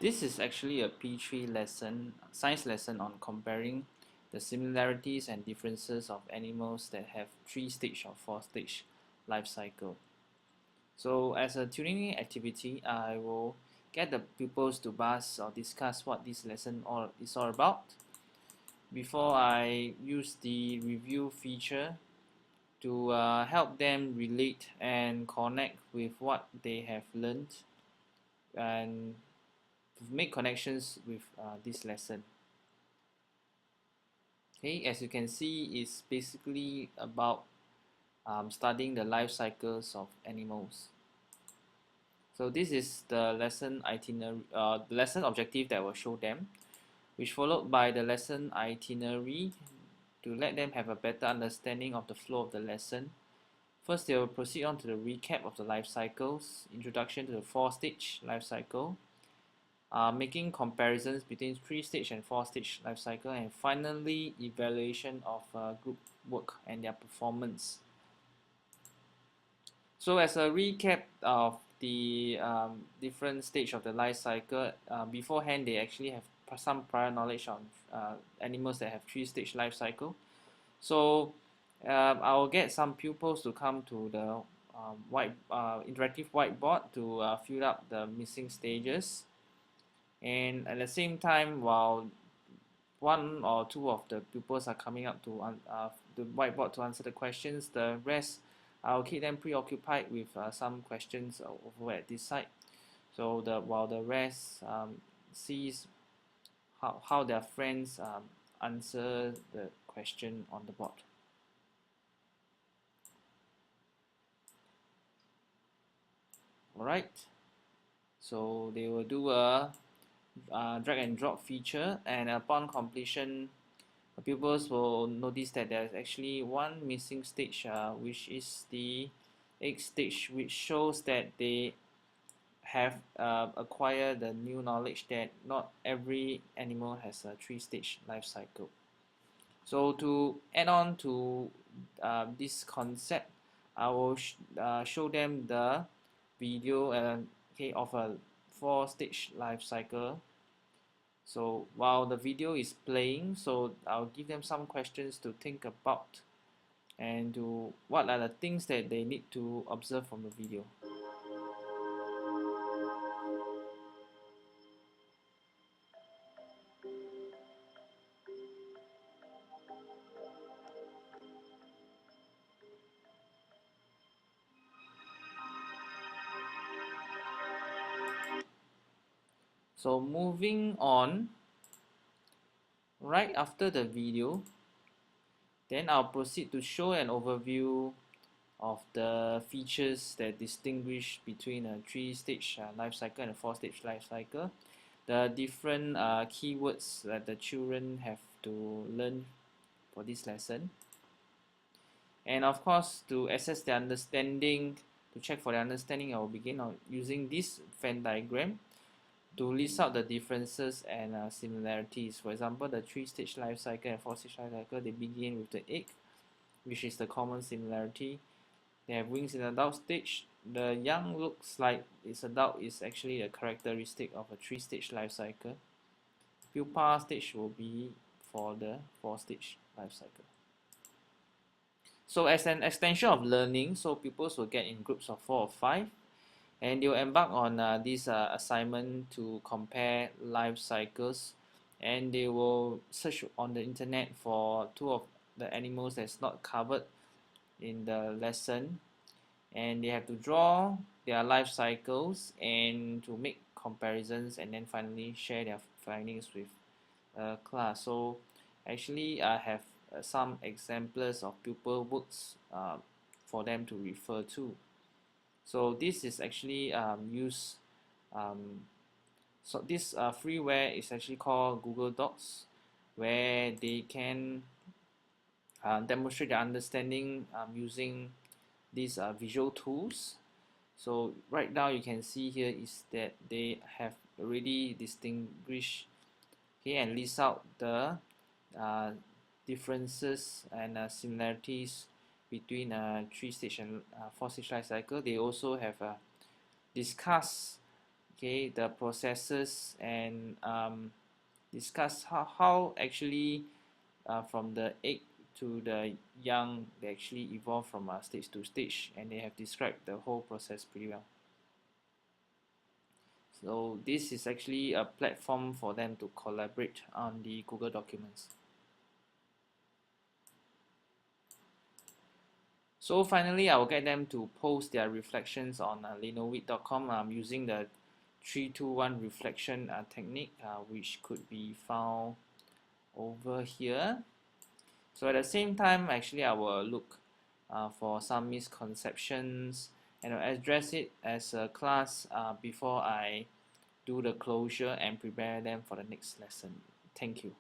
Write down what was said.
This is actually a P3 lesson, science lesson on comparing the similarities and differences of animals that have 3-stage or 4-stage life cycle. So as a tuning activity, I will get the pupils to buzz or discuss what this lesson is all about before I use the review feature to help them relate and connect with what they have learned and make connections with this lesson. Okay, as you can see, it's basically about studying the life cycles of animals. So this is the lesson itinerary, the lesson objective that will show them, which followed by the lesson itinerary to let them have a better understanding of the flow of the lesson. First, they will proceed on to the recap of the life cycles, introduction to the 4-stage life cycle, making comparisons between 3-stage and 4-stage life cycle, and finally evaluation of group work and their performance. So as a recap of the different stage of the life cycle, beforehand they actually have some prior knowledge on animals that have 3-stage life cycle. So I will get some pupils to come to the interactive whiteboard to fill up the missing stages. And at the same time, while one or two of the pupils are coming up to the whiteboard to answer the questions, the rest I'll keep them preoccupied with some questions over at this side. So while the rest sees how their friends answer the question on the board. Alright, so they will do a drag and drop feature, and upon completion, pupils will notice that there's actually one missing stage, which is the egg stage, which shows that they have acquired the new knowledge that not every animal has a 3-stage life cycle. So to add on to this concept, I will show them the video of a 4-stage life cycle. So while the video is playing, so I'll give them some questions to think about and to what are the things that they need to observe from the video. So moving on, right after the video, then I'll proceed to show an overview of the features that distinguish between a 3-stage life cycle and a 4-stage life cycle, the different keywords that the children have to learn for this lesson, and of course to assess their understanding, to check for their understanding, I will begin on using this Venn diagram to list out the differences and similarities. For example, the 3-stage life cycle and 4-stage life cycle, they begin with the egg, which is the common similarity. They have wings in the adult stage. The young looks like its adult is actually a characteristic of a 3-stage life cycle. Pupa stage will be for the 4-stage life cycle. So as an extension of learning, so pupils will get in groups of 4 or 5, and they will embark on this assignment to compare life cycles, and they will search on the internet for 2 of the animals that's not covered in the lesson, and they have to draw their life cycles and to make comparisons, and then finally share their findings with class. So actually I have some exemplars of pupil books for them to refer to. So this is actually used, so this freeware is actually called Google Docs, where they can demonstrate their understanding using these visual tools. So right now you can see here is that they have already distinguished and list out the differences and similarities between 3-stage and 4-stage life cycle. They also have discussed okay, the processes, and discuss how actually from the egg to the young, they actually evolve from stage to stage, and they have described the whole process pretty well. So this is actually a platform for them to collaborate on the Google Documents. So finally, I will get them to post their reflections on linovid.com using the 3-2-1 reflection technique, which could be found over here. So at the same time, actually, I will look for some misconceptions and address it as a class before I do the closure and prepare them for the next lesson. Thank you.